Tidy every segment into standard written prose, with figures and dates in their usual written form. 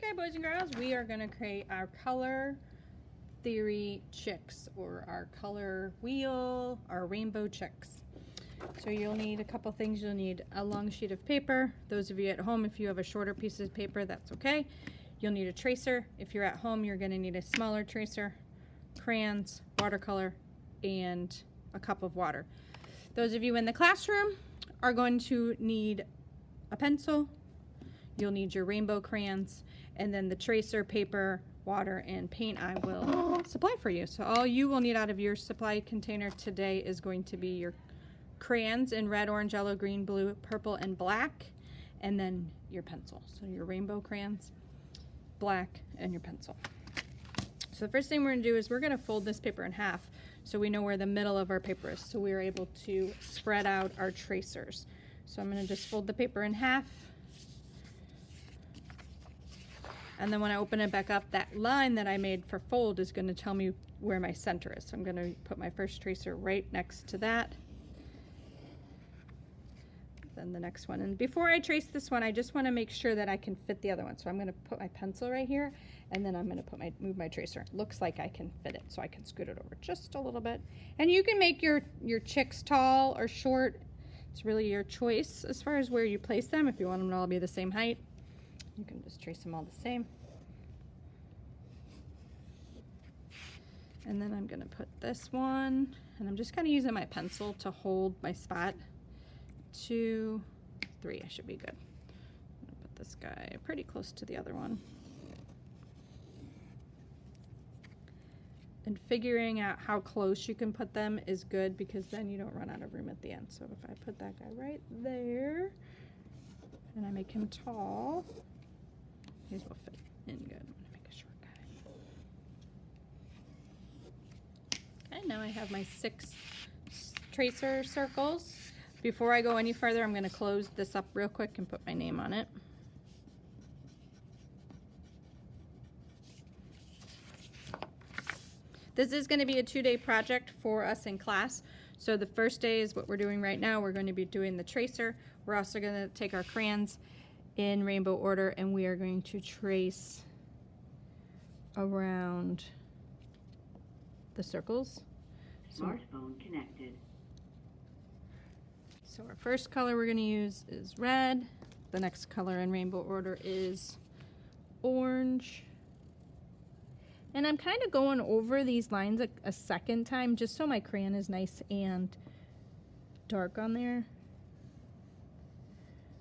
Okay, boys and girls, we are going to create our color theory chicks, or our color wheel, our rainbow chicks. So you'll need a couple things. You'll need a long sheet of paper. Those of you at home, if you have a shorter piece of paper, that's okay. You'll need a tracer. If you're at home, you're going to need a smaller tracer, crayons, watercolor, and a cup of water. Those of you in the classroom are going to need a pencil. You'll need your rainbow crayons, and then the tracer, paper, water, and paint I will supply for you. So all you will need out of your supply container today is going to be your crayons in red, orange, yellow, green, blue, purple, and black, and then your pencil. So your rainbow crayons, black, and your pencil. So the first thing we're going to do is we're going to fold this paper in half so we know where the middle of our paper is, so we're able to spread out our tracers. So I'm going to just fold the paper in half. And then when I open it back up, that line that I made for fold is going to tell me where my center is. So I'm going to put my first tracer right next to that. Then the next one. And before I trace this one, I just want to make sure that I can fit the other one. So I'm going to put my pencil right here, and then I'm going to move my tracer. It looks like I can fit it, so I can scoot it over just a little bit. And you can make your chicks tall or short. It's really your choice as far as where you place them. If you want them to all be the same height, you can just trace them all the same. And then I'm going to put this one, and I'm just kind of using my pencil to hold my spot. 2, 3, I should be good. I'm going to put this guy pretty close to the other one. And figuring out how close you can put them is good, because then you don't run out of room at the end. So if I put that guy right there, and I make him tall, these will fit in good. I'm going to make a short guy. Okay, now I have my 6 tracer circles. Before I go any further, I'm going to close this up real quick and put my name on it. This is going to be a 2-day project for us in class. So the first day is what we're doing right now. We're going to be doing the tracer. We're also going to take our crayons in rainbow order, and we are going to trace around the circles. Smartphone connected. So our first color we're going to use is red. The next color in rainbow order is orange. And I'm kind of going over these lines a second time just so my crayon is nice and dark on there.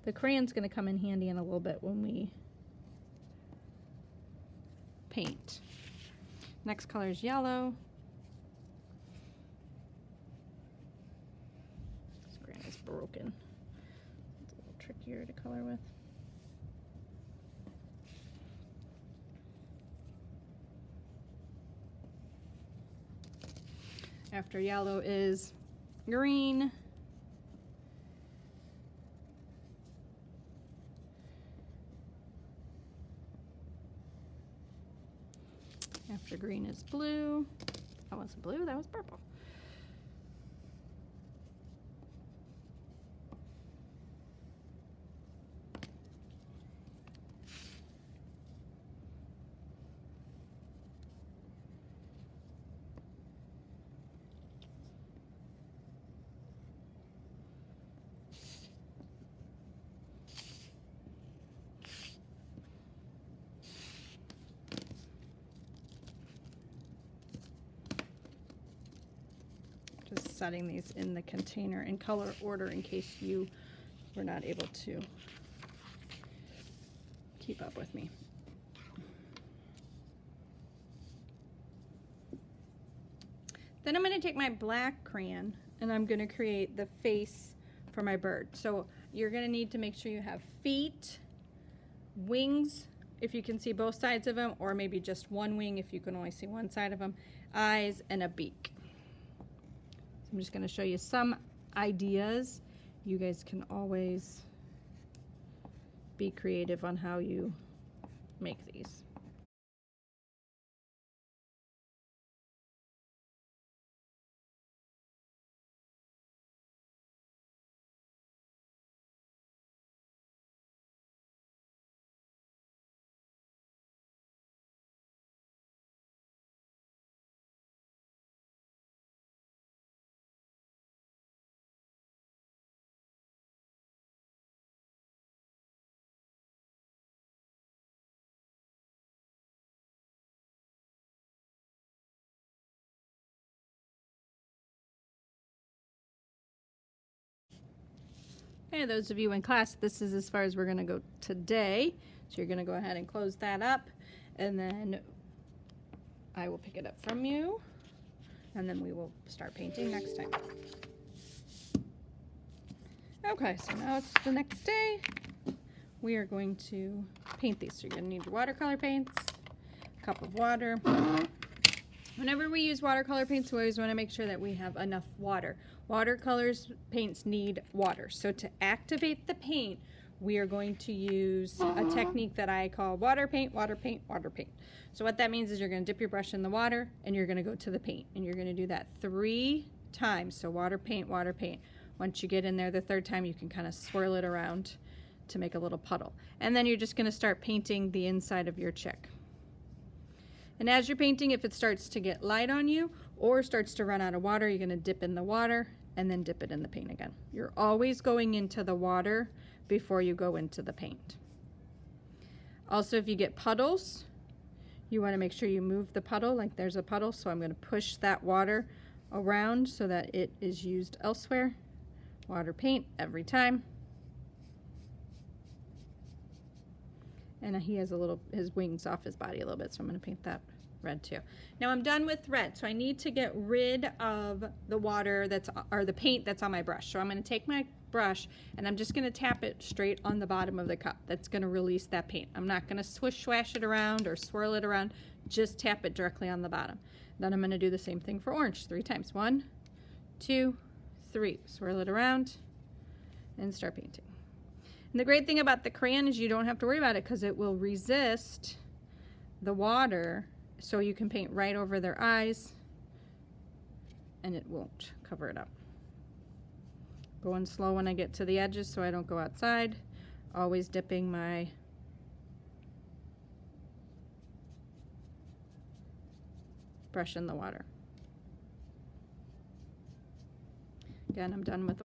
The crayon's going to come in handy in a little bit when we paint. Next color is yellow. This crayon is broken. It's a little trickier to color with. After yellow is green. After green is blue. That wasn't blue, that was purple. Just setting these in the container in color order in case you were not able to keep up with me. Then I'm going to take my black crayon and I'm going to create the face for my bird. So you're going to need to make sure you have feet, wings, if you can see both sides of them, or maybe just one wing if you can only see one side of them, eyes, and a beak. I'm just going to show you some ideas. You guys can always be creative on how you make these. Okay, those of you in class, this is as far as we're going to go today. So you're going to go ahead and close that up, and then I will pick it up from you, and then we will start painting next time. Okay, so now it's the next day. We are going to paint these. So you're going to need your watercolor paints, a cup of water. Whenever we use watercolor paints, we always want to make sure that we have enough water. Watercolors paints need water. So to activate the paint, we are going to use a technique that I call water paint, water paint, water paint. So what that means is you're going to dip your brush in the water and you're going to go to the paint. And you're going to do that 3 times. So water paint, water paint. Once you get in there the 3rd time, you can kind of swirl it around to make a little puddle. And then you're just going to start painting the inside of your chick. And as you're painting, if it starts to get light on you or starts to run out of water, you're going to dip in the water and then dip it in the paint again. You're always going into the water before you go into the paint. Also, if you get puddles, you want to make sure you move the puddle. Like there's a puddle, so I'm going to push that water around so that it is used elsewhere. Water paint every time. And he has his wings off his body a little bit, so I'm going to paint that red too. Now I'm done with red, so I need to get rid of the water or the paint that's on my brush. So I'm going to take my brush and I'm just going to tap it straight on the bottom of the cup. That's going to release that paint. I'm not going to swash it around or swirl it around. Just tap it directly on the bottom. Then I'm going to do the same thing for orange 3 times. 1, 2, 3. Swirl it around and start painting. And the great thing about the crayon is you don't have to worry about it because it will resist the water, so you can paint right over their eyes and it won't cover it up. Going slow when I get to the edges so I don't go outside. Always dipping my brush in the water. Again, I'm done with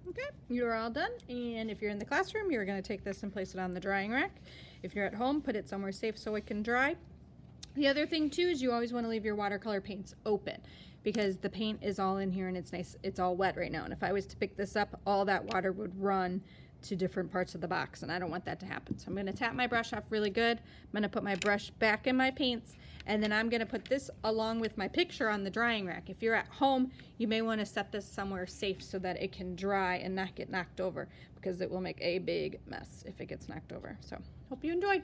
Okay, you're all done, and if you're in the classroom, you're going to take this and place it on the drying rack. If you're at home, put it somewhere safe so it can dry. The other thing too is you always want to leave your watercolor paints open because the paint is all in here and it's nice, it's all wet right now, and if I was to pick this up, all that water would run to different parts of the box, and I don't want that to happen. So I'm going to tap my brush off really good. I'm going to put my brush back in my paints, and then I'm going to put this along with my picture on the drying rack. If you're at home, you may want to set this somewhere safe so that it can dry and not get knocked over, because it will make a big mess if it gets knocked over. So hope you enjoyed.